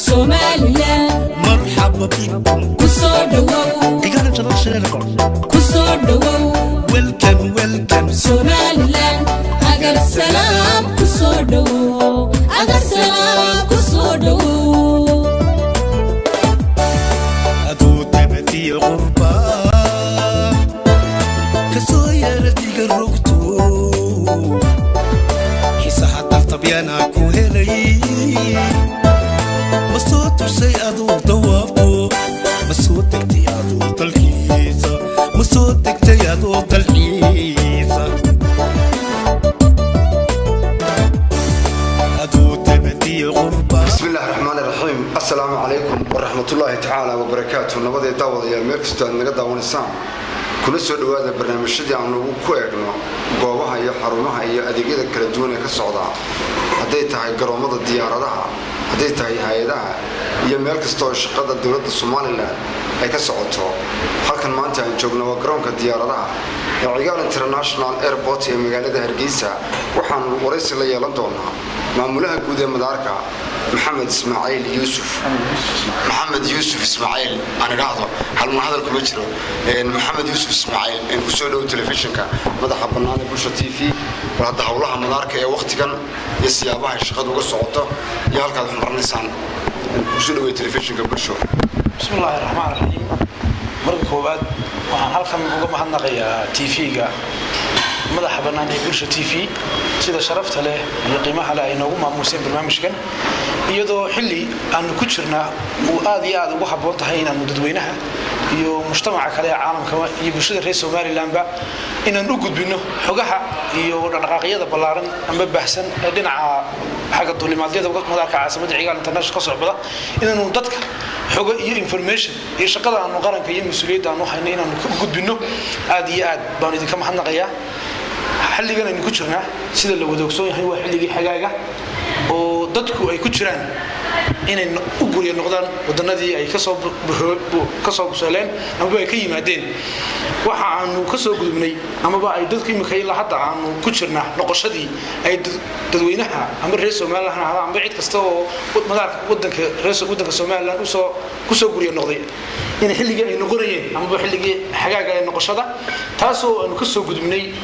Somaliland مرحبا بكم kusoo dhawow igana international kusoo dhawow welcome Somaliland agar salaam kusoo dhawow adu tabati qurba kasoo yaradiga rugtu hisaha tabyana ku helay مسوت سيادو دوابو مسوت اكتيادو تلحيزة مسوت اكتيادو تلحيزة أدو تبدي غربة. بسم الله الرحمن الرحيم. السلام عليكم ورحمة الله تعالى وبركاته. نبدأ دعوة يا ميركستو أن نقدر ونسام كل سؤال هذا برنامج شدي عن نبوة كويرنا جوابها هي حرمها هي أديجة كردونة كالصعداء هديتها جرامات الديار هديتها هيدا هي ميركستو شقة الدولة الصومالية أي كالصعداء حكن ما أنت جبنا وجرام كالديار عيال انترناشنال ايربورت هي مقالة هرقيسة وحن ورئيس اللي يلندونها معمولها جودة مداركة محمد إسماعيل يوسف محمد يوسف إسماعيل أنا قاعده هل ما هذا الكمبيوتر محمد يوسف إسماعيل إن كسولو تلفزيون كا ماذا حبنا نبوش تي في وهذا حولها مداركة يا وقت كان يسيابها الشقة وقص عطة يا هل كان مرة نسان كسولو تلفزيون كبرشوا. بسم الله الرحمن الرحيم. مركب بعد وعن هالكم وقوم هالنقية تي في جا ماذا حبنا نبوش تي في سيدا شرفت له القيمة على إنه ما موسم برنامج كان يدو حلي أن كتشرنا وآذي وحب وانتهينا مددوينها يو مجتمع كله عالم كمان يبشر الرئيس سومالي لامبا إن نوجد بينه حقها يو رقاقية بلارن أم بحسن دينا حاجة طول ما ديت وقت مذاك عاصمة عيال انترناشنال قصر بلا إن نودتك حقا information يشقد عن مقارنة كي مسؤولية عن وحنا إن نوجد بينه آذي بانيد كم حنا قيا حلي جنا إن كتشرنا سيدا اللي ودوكسون هو حلي حقاقة ودتكو أي كتشران إن أقول النقدان ودنادي أي كسب سؤالين أما بقى كي مادين وحنا كسب قدمني أما بقى أي دتكو مخيل حتى عن كتشرنا نقشدي أي تدوينها أما الرئيس سومال إحنا هذا عم بعيد كستو مدار ودنك رئيس ودنك سومال لأن كسب قولي النقدي إن حلي جنا نقولين أما بحلي حاجة نقشده تاسو إن كسب قدمني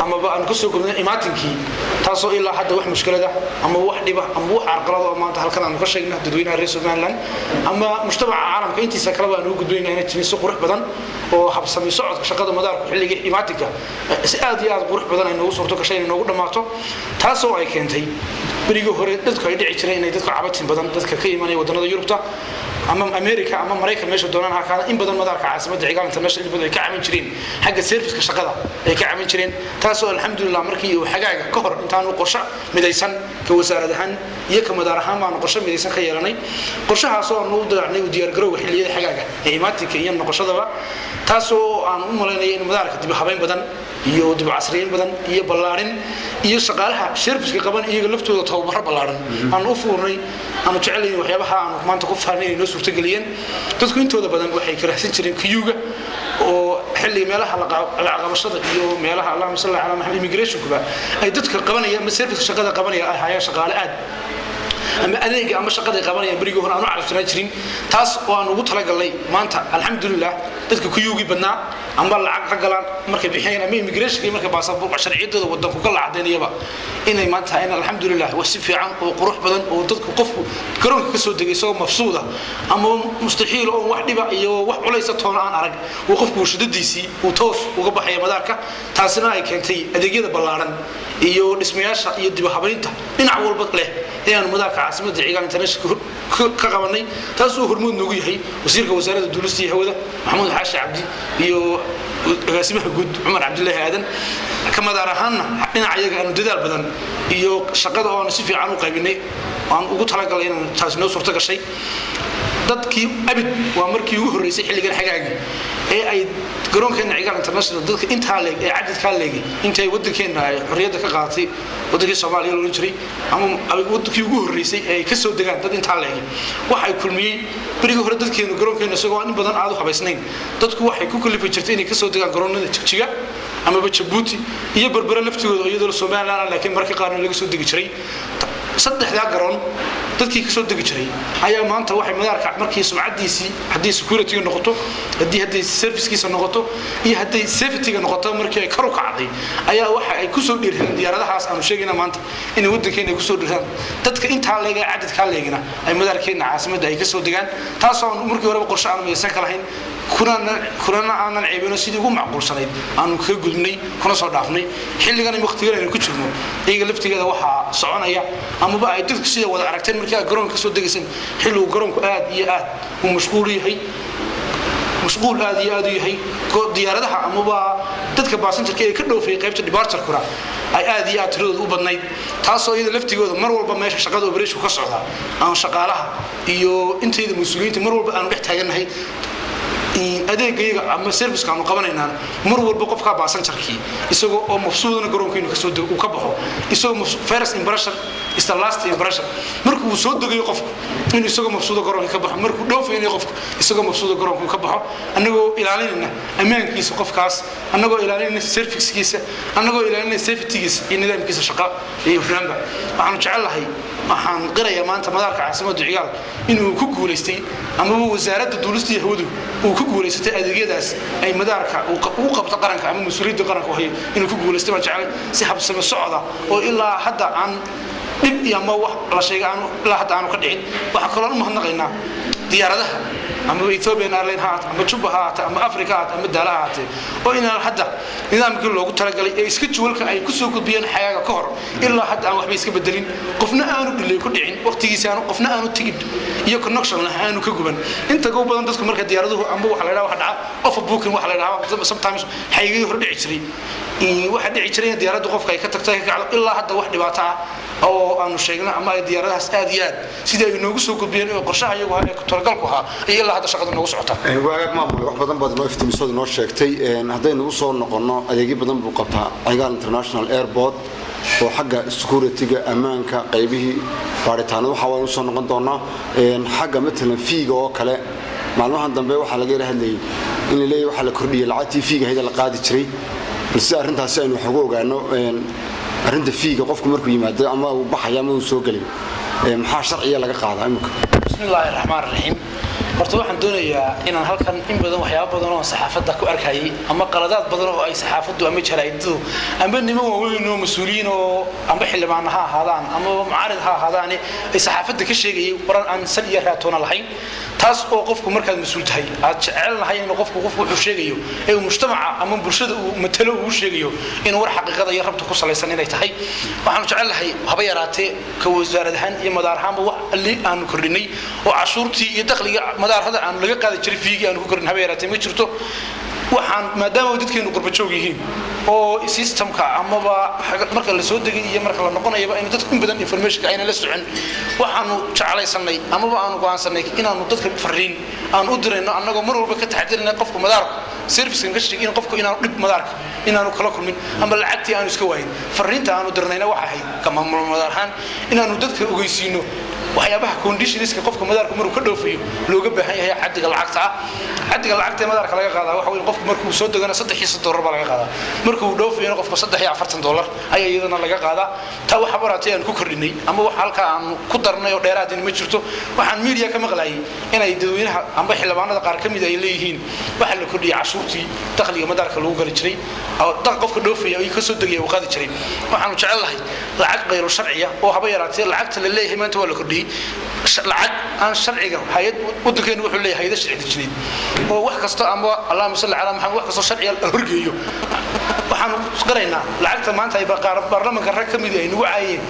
أما بقى نقصه كلنا إماتينكي تاسو إلا حد واحد مشكلة ده أما واحد يبقى أما واحد عرقلة أما أنت هالكلام نقصه إنه تدوينها الرئيس مالن أما مجتمع عالم كأنتي سكروا أنه قدوين هنا تنسق قرح بدن وحبسمي صعد شقة مدار حلقة إماتيكا سأدي هذا قرح بدن إنه صورته كشيء إنه قدر ماته تاسو أي كنتي بريجو هري تذكر يدعي ترين تذكر عبتين بدن تذكر كيماني ودنا يوروبتا أمام أمريكا أمام أمريكا ماشوا دونانها كان إن بدل مدارك عاصمة عيال انترناشنال بدل كعامين شرين حق السيرفس كشقة كعامين شرين تاسو الحمد لله مركي وحقائق كهر إنتان وقرشة مديسن كوزارة دهن يك مدارها ما نقرشة مديسن خيراني قرشها صار نوضع يعني وديار جرو حلية حقائق إيماتي كيان نقرشة دبا تاسو عن ملاني إن مدارك تبي حبين بدن iyo dib casriyeyn badan iyo ballaarin iyo shaqaalaha service-ka qaban iyaga laftooda tababar ballaaran aan u fuurnay aan jecelayn waxyaabaha aan maanta ku faahfaahinayn inoo suurta galiyeen dadku intooda badan waxay ka raxsan jireen kiyuga oo xilli meelaha la qabashada iyo meelaha Allahumma salli ala Muhammad immigration-kuba ay dadka qabanaya ama service shaqada qabanaya ay hayaan shaqaale aad ama adeega ama shaqada qabanaya bariga hore aan u carafsanaa jirin taas oo aan ugu talagalnay maanta alxamdulillah dadka kuyugi badnaa amba lacag ka galaan markay bixiyeen ama immigration markay baasaboorka sharciyadooda wadanku ka lacagdeynayaba inay maanta in alxamdulillah wasi fiican oo qurux badan oo dadku qofku garoonka ka soo degay soo mafsuuda ama mustaxiil oo wax dhiba iyo wax culaysa toona aan arag oo qofku shidadiisii uu toos uga baxay madaarka taasina ay keentay adeegyada ballaaran iyo dhismayaasha iyo dib u habeynta dhinac walba leh inaan madaarka caasimada ciidan international ka qabanay taas oo hormuud noogu yahay wasiirka wasaaradda duulista iyo hawada maxamuud xaashi cabdi iyo agaasimaha guud Umar Cabdullaahi Aadan kama daarahanna dhinaca iyaga aanu dadaal badan iyo shaqada oo aan si fiican u qaybinay aan ugu talagalay inaan taas noo suurta gashay dadkii abid waa markii ugu horeysay xilligan xagaagi ee ay garoonkeena cigaal international dadka inta leeg ee cadadka leeg intay wadankeena ay xorriyada ka qaadatay wadankii Soomaaliya loo jiray ama wadankii ugu horeysay ee ka soo degaan dad inta leeg waxay kulmiyay bariga hore dadkeena garoonkeena isagoo in badan aad u habaysnayn dadku waxay ku kulifay jirtay inay ka soo degaan garoonada Jigjiga ama Djibouti iyo Berbera laftigooda iyadoo Soomaaliland laakiin markii qaarna laga soo degi jiray saddexda garoon dadkii ka soo degi jiray ayaa maanta waxay madaarka markii sumcadiisii hadii security noqoto hadii servicekiisa noqoto iyo hadii safety noqoto markii ay kor u kacday ayaa waxa ay ku soo dhiireen diyaaradahaas aanu sheegayna maanta in wadankeena ay ku soo dhiiraan dadka inta leega cadadka leegina ay madaarkeena caasimada ay ka soo degaan taas oo markii hore qorshe aan meeysan ka lahayn kuna aanan ceebino sidii ugu macquulsanayd aanu ka gudnay kuna soo dhaafnay xilligan waqtigan ay ku jirno iyaga laftigeeda waxa soconaya ama ba ay dadku sida wada aragteen markii ay garoonka soo degaysan xilligu garoonku aad iyo aad u mashquul yahay diyaaradaha ama ba dadka baasantarka ee ka dhoofay qaybta departure-kura ay aad iyo aad tirada u badnayd taasoo iyada laftigooda mar walba meesha shaqada operation ka socda aan shaqaalaha iyo intayda mas'uuliyiinta mar walba aan dhex taaganahay adeegayga ama service kaanu qabanayna mar walba qofka baasantarkii isagoo oo mafsuudana garoonkeenu ka soo dego uu ka baxo isagoo first impression is the last impression markuu soo degayo qofku inuu isagoo mafsuudo garoonka ka baxo markuu dhoofaynayo qofku isagoo mafsuudo garoonka ka baxo anagoo ilaalinayna amaankiisa qofkaas anagoo ilaalinayna servicekiisa anagoo ilaalinayna safetygiisa iyo nidaamkiisa shaqo iyo firaanba waxaan jecelahay waxaan qirayaa maanta madaarka caasimada Cigaal inuu ku guuleystay ama wasaaradda duulista iyo hawadu uu ku guuleystay adeegyadaas ay madaarka uu qabto qaranka ama mas'uuliyadda qaranka wahay inuu ku guuleystay ma jecel si habsami socda oo ilaa hadda aan dib iyo ma wax la sheegay aan ilaa hadda aan ka dhicin waxa kale oo mahadnaqaynaa diyaaradaha ama Ethiopian Airlines ama Juba ama Africa ama Dalaha oo inaan hadda nidaamkii loogu talagalay ee iska juwalka ay ku soo gudbiyeen xayaaga ka hor ilaa hadda aan waxba iska bedelin qofna aanu dhilay ku dhicin waqtigiisa aanu qofna aanu tigid iyo connection aanu ka guban inta ugu badan dadku marka diyaaraduhu ama waxa la yiraahdo waxa dhaca overbooking waxa la yiraahdo sometimes xayaagii hor dhici jiray waxa dhici jiray diyaaraddu qofka ay ka tagtay ka kacdo ilaa hadda wax dhibaato ah oo aanu sheegna ama ay diyaaradahaas aad iyo aad sidii ay noogu soo gudbiyeen oo qorshaha iyagu ay ku talagalku ahaa ilaa hadda shaqada noogu socota waagaag maamul wax badan noo iftiimisada noo sheegtay haddaynu u soo noqono adeegyo badan buu qabtaa Cigaal International Airport oo xagga security-ga amaanka qaybihii baaritaanada waxa way u soo noqon doonaa xagga midna fiiga oo kale maalmahan dambe waxa laga hadlayay in la leeyahay waxa la kordhiyay lacagtii fiiga hay'adda la qaadi jiray balse arrintaasi aynu wax ugu ogaano arrinta fiiga qofku markuu yimaado ama uu baxaya ama uu soo galay maxaa sharciga laga qaadaa imka bismillaahir rahmaanir rahiim horta waxaan doonayaa inaan halkan in badan waxyaabo badan oo saxaafadda ku arkayay ama qaladaad badan oo ay saxaafaddu ama jaraa'iddu ama niman waaweyn oo mas'uuliyiin oo ama xildhibaan ha ahaadaan ama mucaarid ha ahaadaan ay saxaafadda ka sheegayay waran aan sal iyo raatoona lahayn taas oo qofku markaad mas'uul tahay aad jecelnahay in qofku wuxuu sheegayo ee mujtamaca ama bulshada uu matalo uu sheegayo in war xaqiiqada iyo rabta ku salaysan inay tahay waxaan jecelnahay haba yaraatee ka wasaaradahan iyo madaarhaanba wax ali aan kordhinay oo cashuurtii iyo dakhliga madaarhada aan laga qaadi jiray fiigi aan ku korin haba yaraatee ma jirto waxaan maadaama dadkeenu qurba joog yihiin oo systemka amaba marka la soo degay iyo marka la noqonayo in dadku in badan information ayna la socon waxaanu jeclaysanay amaba aanu go'aansanay inaanu dadka fariin aan u dirayno annagoo mar walba ka taxadirinay qofka madaarka service ka shaqeyn qofku inaanu dhib madaarka inaanu kala kulmin ama lacagtii aanu iska waayin fariinta aanu dirnayna waxa ahayd kama madaarhan inaanu dadka ogeysiino waxyaabaha conditionska qofka madaarka maruu ka dhoofayo looga baahan yahay xadiga lacagta madaarka laga qaadaa waxa weyn qofku markuu soo degana $300 baa laga qaadaa markuu dhoofayo qofka $340 ayaa iyadana laga qaadaa taa waxa baratay aan ku kordhinay ama waxa halka aan ku darnay oo dheeraadin ma jirto waxaan media ka maqlaayay inay dadweynaha amba xildhibaanada qaar kamid ay leeyihiin waxa la kordhiyay cashuurtii dakhliga madaarka lagu gali jiray oo qofka dhoofayo ay ka soo degay uu qaadi jiray waxaan jecelahay lacag qayro sharciya oo haba yaraatay lacagta la leeyahay maanta waa la kordhiyay lacag aan sharciga hay'ad wadankeenu wuxuu leeyahay hay'ad sharci dejineed oo wax kasta ama Allah mas'ala على محمد wax kasoo sharciya la horgeeyo waxaanu qaraynaa lacagta maanta ay baarlamaanka rag ka mid ah inuu caayeen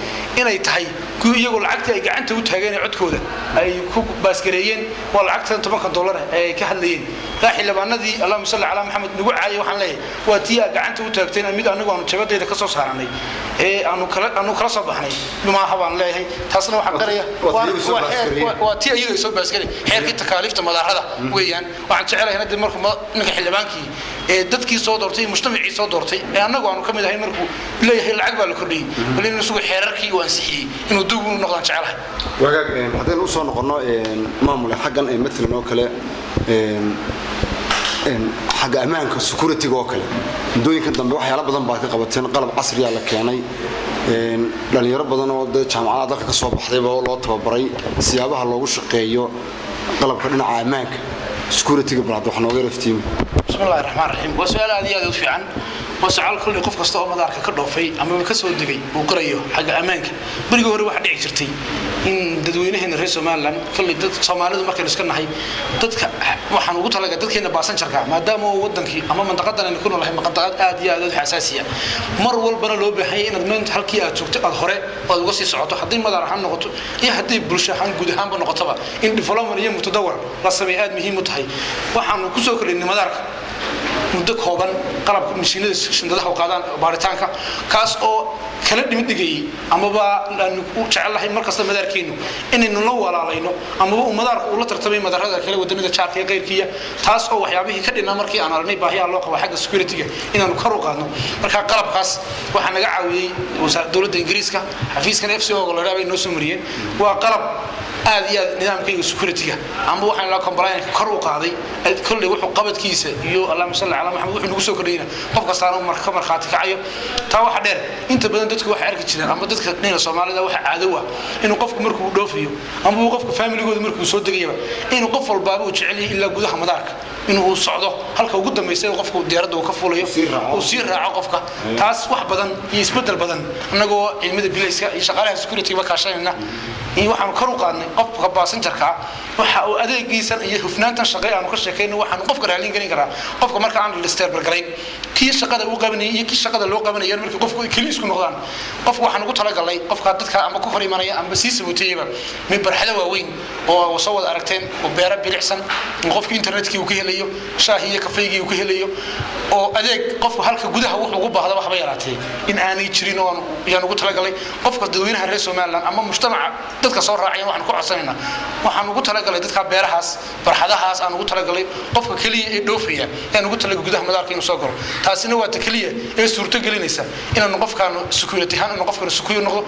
inay tahay kuwa iyagu lacagta ay gacanta u taageen codkooda ay ku baasgareeyeen waa lacagta $10 ay ka hadlayeen xildhibaanadii Allahumma salli ala Muhammad nagu caayay waxaan leeyahay waa tii gacanta u taagteen mid anagu aanu jabadeeda ka soo saaranay aanu kala soo baxnay ma habaan leeyahay taasna waxaan qaraya waa tii iyagu soo baasgareey xeerka takaaliifta madaarada weeyaan waxaan jecelahay in markuu ninka xildhibaankii dadkii soo doortay mujtamacii soo doortay anagu aanu kamid ahay markuu leeyahay lacag baa la kordhiyay wali inuu suuq xeerarkii waan sixiyay inuu dib u noqdaan jecelahay wagaag hadeen u soo noqono maamul xaqan ay midna oo kale xagga amaanka security oo kale dooyinka dambe waxyaalo badan baa ka qabateen qalab casri ah la keenay dhalinyaro badan oo jaamacadaha dalka ka soo baxday oo loo tababaray siyaabaha loogu shaqeeyo qalabka dhinaca amaanka security gabraad wax nooga raftiin bismillaahir rahmaanir rahiim waa su'aal aad iyo aad u fiican waa su'aal kulli qof kasta oo madaarka ka dhoofay ama ka soo degay uu qarayo xagga amaanka bariga hore waxa dhici jirtay in dadweynaheena reer Soomaaliland kulli dad Soomaalidu markay iska nahay dadka waxaan ugu talagalay dadkeena baasanjarka maadaama uu wadankii ama mandaqadan ay ku noolahay mandaqad aad iyo aad u xasaasiya mar walbana loo baahan yahay inaad maanta halkii aad joogto aad hore oo uga sii socoto hadii madaar ahaan noqoto iyo hadii bulsho ahaan guud ahaanba noqotaba in development iyo mutadawar la sameeyo aad muhiim u tahay waxaan ku soo kordhinay madaarka muddo kooban qalabka mashiinada shindadaha u qaadaan baaritaanka kaas oo kala dhimidhigay amaba aan u jecelahay markasta madaarkeenu inaynu la walaalayno amaba madaarku uu la tartamay madaarada kale wadamada jaarka ee qeyrkiya taas oo waxyaabihii ka dhinaa markii aan aragnay baahiyaha loo qabo xagga security-ga inaanu kor u qaadno marka qalabkaas waxa naga caawiyay wasaaradda dawladda Ingiriiska xafiiskan FCO oo la raabay noo soo mariyeen waa qalab aad iyo aad nidaamkayga security-ga ama waxaan la compliance kor u qaaday kulli wuxuu qabadkiisa iyo Allahumma salli ala Muhammad wuxuu nagu soo kordhiyay qof kasta oo markhaati kacayo taa waxa dheer inta badan dadku waxa arki jireen ama dadka dhinaca Soomaalida waxa caado ah inuu qofku markuu dhoofiyo ama uu qofka family-gooda markuu soo degayba inuu qof walba uu jecel yahay ilaa gudaha madaarka inuu socdo halka ugu dambeysay qofku diyaaradda uu ka fuulayo oo si raaco qofka taas wax badan iyo isbedel badan anagoo cilmada bilayska iyo shaqaalaha security-ga ka shaqeynaa in waxaan kor u qaadnay qofka baasanjarka waxa uu adeegiisan iyo hufnaantan shaqay aan ka sheekayno waxaan qofka raalin galin karaa qofka marka aan lister bargareyn kii shaqada uu qabanay iyo kii shaqada loo qabanay markii qofku kaliya isku noqdaan qofka waxaan ugu talagalay qofka dadka ama ku fariimanaya ama si sabuutayba min barxada waaweyn oo soo wada aragteen oo beera bilicsan qofka internetkii uu ka helayo shaahiye kafeegii uu ka helayo oo adeeg qofka halka gudaha wuxuu ugu baahdo waxba yaraatay in aanay jirin oo yaan ugu talagalay qofka dadweynaha reer Soomaaliland ama mujtamaca dadka soo raacayaan waxaan ku codsanaynaa waxaan ugu talagalay dadka beerahaas barxadahaas aan ugu talagalay qofka kaliya ee dhoofaya aan ugu talagalay gudaha madaarka inuu soo galo taasina waa kaliya ee suurto gelinaysa inaan qofkaan security ahaan inuu qofkaan secure noqdo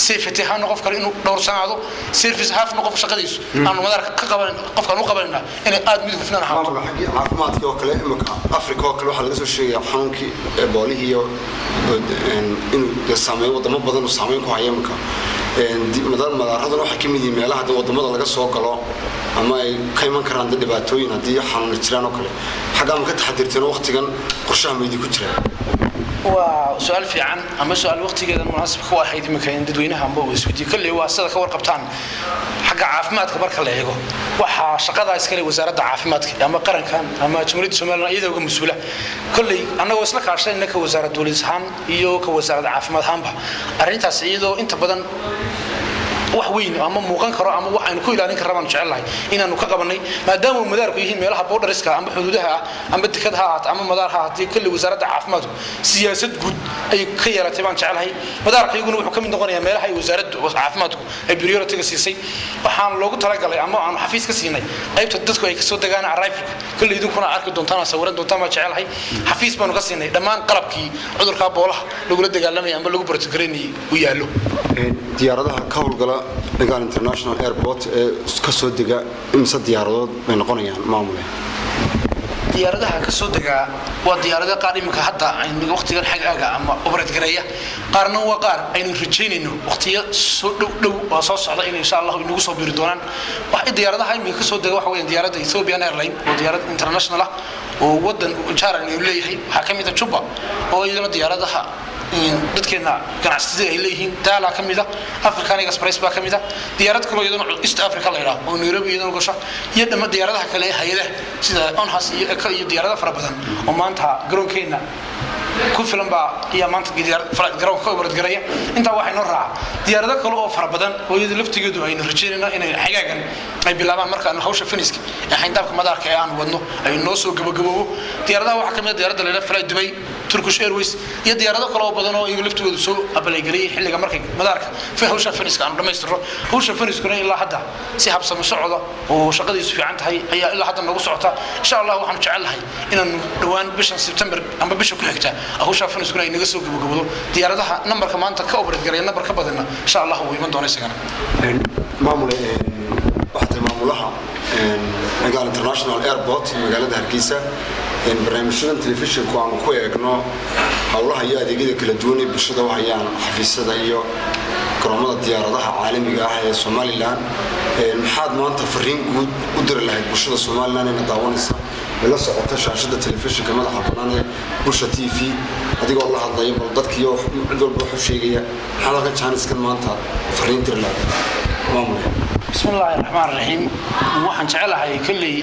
safety ahaan qofkaan inuu dhowrsanaado service half qof shaqadiisu aan madaarka ka qaban qofkaan u qabanayna in aad mid hufnaan ahaato caafimaadka oo kale imika Afrika oo kale waxa laga soo sheegay xanuunkii Ebola iyo inuu saameeyo wadamo badan oo saameyn ku haya imika madaarada waxa ka mid yihiin meelaha wadamada laga soo galo ama ay ka iman karaan dhibaatooyin hadii xanuun jiraan oo kale xaga ma ka taxadirteen waqtigan qorshaha meedii ku jira waa su'aal fiican ama su'aal waqtigeeda munaasib ku ah idinka in dadweynaha ama isweydiin kale waa sida ka warqabtaan xagga caafimaadka marka la eego waxa shaqada iskale wasaaradda caafimaadka ama qarankan ama jamhuuriyadda Soomaaliland iyadoo uga mas'uula kulli anagoo isla kaashanayna ka wasaaradda dawladda ahaan iyo ka wasaaradda caafimaad ahaanba arrintaas iyadoo inta badan wax weyn ama muuqan karo ama waxaan ku ilaalin karnaa aan jecelahay inaanu ka qabanay maadaama madaarku yihiin meelaha borderska ama xuduudaha ama dekadaha ama madaarha hadii kulli wasaaradda caafimaadku siyaasad guud ay ka yeelatay baan jecelahay madaarka iyaguna wuxuu ka mid noqonayaa meelaha ay wasaaradda caafimaadku ay priority ga siisay waxaan loogu talagalay ama aan xafiis ka siinay qaybta dadku ay ka soo degaan arrival kulli idinkuna arki doontaan sawiran doontaan ma jecelahay xafiis baanu ka siinay dhammaan qalabkii cudurka boolaha lagu la dagaalamay ama lagu bartagareynay u yaalo diyaaradaha ka howlgala Bengal International Airport ee ka soo dega imsa diyaaradood bay noqonayaan maamule diyaaradaha ka soo dega waa diyaaradaha qaar imika hadda aynu waqtigan xagaaga ama operate gareeya qaarna waa qaar aynu rajaynayno waqtiyo soo dhow oo soo socda in insha Allah inagu soo biri doonaan waxa diyaaradaha imika ka soo dega waxa weeyaan diyaaradda Ethiopian Airlines oo diyaarad international ah oo wadan jaaran uu leeyahay waxa kamid ah Juba oo iyaduna diyaaradaha dadkeena ganacsiga ay leeyihiin daala kamida African Express baa kamida diyaarad kale iyadoo East Africa la yiraahdo oo Nairobi iyadoo gasha iyo dhama diyaaradaha kale hay'adaha sida Onhas iyo diyaaradaha fara badan oo maanta garoonkeena ku filan baa iyo maanta garoonka u wargaraya inta waxay noo raaca diyaarado kale oo fara badan oo iyada laftigeedu aynu rajeynayno inay xagaagan ay bilaabaan marka aan hawsha finiska ee xayndaabka madaarka ee aan wadno ay noo soo gabagaboobo diyaaradaha waxa kamid diyaarada la yiraahdo Fly Dubai Turkish Airways iyo diyaarado kale oo badan oo iyaga laftigoodu soo abalay xilliga markay madaarka fi hawsha finiska aan dhameystiro hawsha finiskuna ilaa hadda si habsami socdo oo shaqadiisu fiican tahay ayaa ilaa hadda nagu socota insha Allah waxaan jecelahay inaan dhawaan bisha September ama bisha ku xigta hawsha finiskuna ay naga soo gabagabado diyaaradaha numberka maanta ka operate gareeya number ka badanna insha Allah way iman doonaysaa kana maamule waxay maamulaha Nagal International Airport magaalada Hargeysa barnaamijyada telefishinka aan ku eegno hawlaha iyo adeegyada kala duwan ee bulshada u hayaan xafiisyada iyo garoomada diyaaradaha caalamiga ah ee Soomaaliland maxaad maanta fariin guud u dir lahayd bulshada Soomaaliland ee daawanaysa la socota shaashada telefishinka madaxa bannaan ee Bulsha TV adigoo la hadlaya bal dadkii oo cid walba wuxuu sheegaya xaalada jaaniskan maanta fariin dir lahayd maamul bismillahir rahmaanir rahiim waxaan jecelahay kulli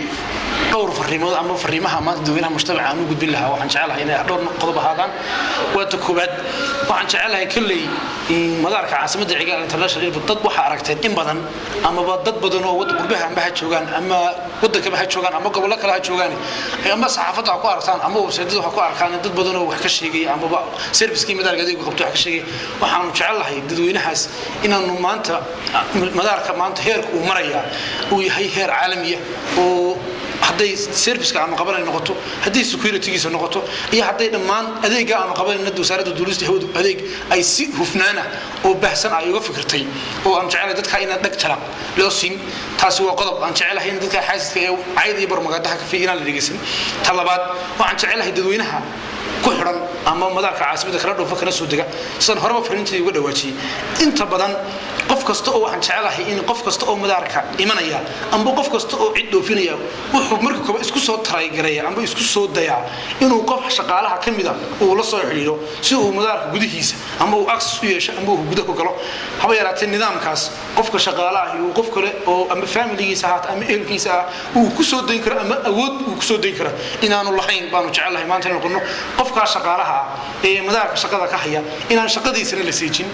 dhowr fariimood ama fariimaha maanta dadweynaha mujtamaca aan u gudbin lahaa waxaan jecelahay inay dhowr qodob ahaadaan waa koobaad waxaan jecelahay kulli madaarka caasimadda Cigaal International Airport dad waxa aragteen in badan ama dad badan oo wada qurbaha ama joogan ama wadanka ma joogan ama gobolka kale joogan ama saxaafadda ku arkaan ama website-yada ku arkaan dad badan oo wax ka sheegay ama service-kii madaarka adeeg qabto wax ka sheegay waxaan jecelahay dadweynahaas inaanu maanta madaarka maanta heerku uu maraya uu yahay heer caalami ah oo hadday service-ka aanu qabanay noqoto hadday security-giisa noqoto iyo hadday dhammaan adeega aanu qabanayna wasaaradda duulista hawada adeeg ay si hufnaana oo baahsan ay uga fikirtay oo aan jecelahay dadka inaan dhag jalaq loo siin taasi waa qodob aan jecelahay in dadka xaasidka ee cayd iyo barmagaadaha ka fiiraan la dhigeysan talabaad waxaan jecelahay dadweynaha ku xiran ama madaarka caasimadda kala dhoofa kana soo dega san horeba fariintii uga dhawaajiyay inta badan qof kasta oo waxaan jecelahay in qof kasta oo madaarka imanaya ama qof kasta oo cid dhoofinaya wuxuu marka koob isku soo taraygareeya ama isku soo daya inuu qof shaqaalaha kamida uu la soo xiriiro si uu madaarka gudihiisa ama uu access u yeesho ama uu gudaha galo haba yaraatee nidaamkaas qofka shaqaalaha iyo qof kale oo ama family-giisa haat ama ehelkiisa uu ku soo deyn karo ama awood uu ku soo deyn karo inaanu lahayn baanu jecelahay maanta inaan qodno qofka shaqaalaha ee madaarka shaqada ka haya inaan shaqadiisana la seejin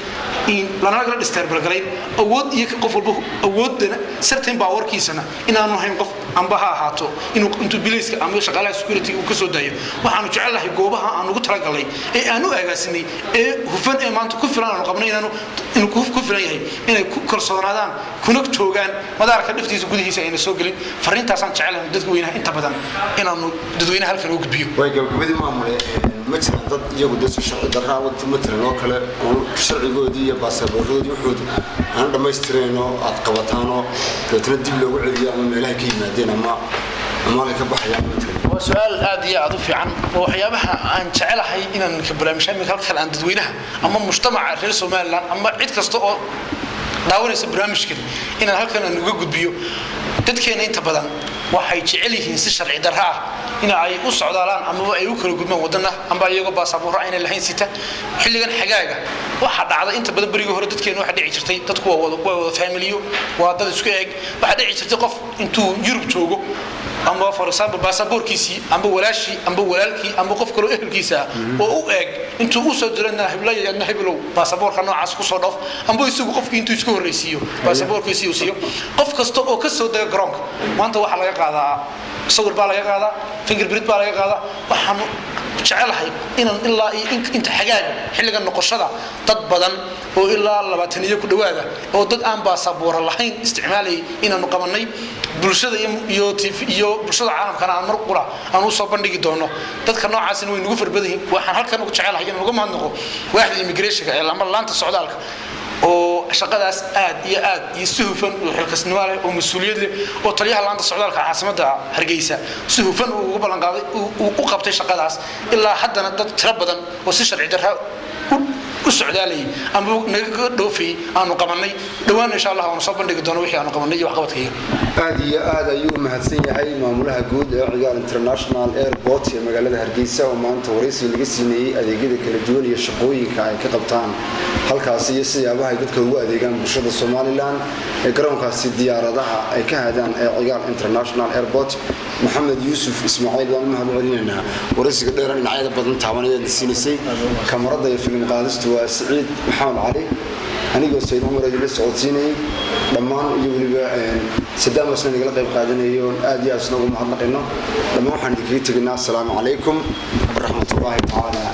in lana la disturb galay awood iyo qof walba awoodana certain power-kiisana inaanu hayn qof amba ha ahaato intuu bilayska ama shaqaalaha security uu ka soo daayo waxaanu jecelahay goobaha aan ugu talagalay ee aan u agaasinay ee hufan ee maanta ku filan aan qabnay inuu ku filan yahay inay ku kalsoonaadaan kuna joogaan madaarka dhiftiisa gudihiisa ayna soo galin fariintaas aan jecelahay dadweynaha inta badan inaanu dadweynaha halkan u gudbiyo way gabagabadii maamule ma jiraan dad iyagu dadka sharci darraa wada matalan oo kale oo sharcigoodii iyo baasaboorkoodii wuxuu aan dhammaystireen oo aad qabataan oo dadna dib loogu celiyo ama meelaha ka yimaadeen ama ay ka baxayaan waa su'aal aad iyo aad u fiican oo waxyaabaha aan jecelahay inaan ka barnaamijyada halkan aan dadweynaha ama mujtamaca reer Soomaaliland ama cid kasta oo daawanaysa barnaamijkan inaan halkan aan uga gudbiyo dadkeena inta badan waxay jecel yihiin si sharci darra ah in ay u socdaalaan ama ay u kala gudbaan wadana ama iyaga baasaboor ay lahayn sita xilligan xagaaga waxa dhacda inta badan bariga hore dadkeena waxa dhici jirtay dadku waa wada familiyo waa dad isku eeg waxa dhici jirtay qof intuu Yurub joogo ama for example baasaboorkiisii ama walaashi ama walaalkii ama qof kale ehelkiisa oo u eeg intuu u soo dirana hiblaya heblow baasaboorka noocaas ku soo dhoof ama isagu qofkii intuu isku horeysiyo baasaboorkiisii uu siiyo qof kasta oo ka soo daga garoonka maanta waxa laga qaadaa sawir baa laga qaadaa fingerprint baa laga qaadaa waxaan jecelahay inaan ilaa inta xagaaga xilliga noqoshada dad badan oo ilaa 20 ku dhawaada oo dad aan baasaboor lahayn isticmaalay inaanu qabanay bulshada iyo TV iyo bulshada caalamkana aan mar qura aan u soo bandhigi doono dadka noocaasina way nagu farbadayn waxaan halkan ugu jecelahay inaan uga mahadnaqo waaxda immigration ee lama laanta socdaalka oo shaqadaas aad iyo si hufan oo xilkasnimo leh oo mas'uuliyad leh oo taliyaha laanta socdaalka caasimadda Hargeysa si hufan uu uga ballan qaaday uu qabtay shaqadaas ilaa haddana dad tiro badan oo si sharci darro socdaalay ama naga dhoofay aanu qabanay dhawaan insha Allah waan soo bandhigi doonaa wixii aanu qabanay iyo waxqabadkayga aad iyo aad ayuu mahadsan yahay maamulaha guud ee Cigaal International Airport ee magaalada Hargeysa oo maanta wareysi laga siinayay adeegyada kala duwan iyo shaqooyinka ay ka qabtaan halkaas iyo siyaabaha ay dadka ugu adeegaan bulshada Soomaaliland ee garoonkaasi diyaaradaha ay ka hadaan ee Cigaal International Airport محمد يوسف إسماعيل وأنا مهلا علينا ورئيس قدير أن عيد بدن تعاونية السينسي كمرضى في المقادس وسعيد محمد علي أنا جو سيد عمر رجل سعوديني لما يجوا سدام وسنا نقول قيب قادنا يوم آدي أسنو محمد قلنا لما حن ذكرت الناس السلام عليكم ورحمة الله تعالى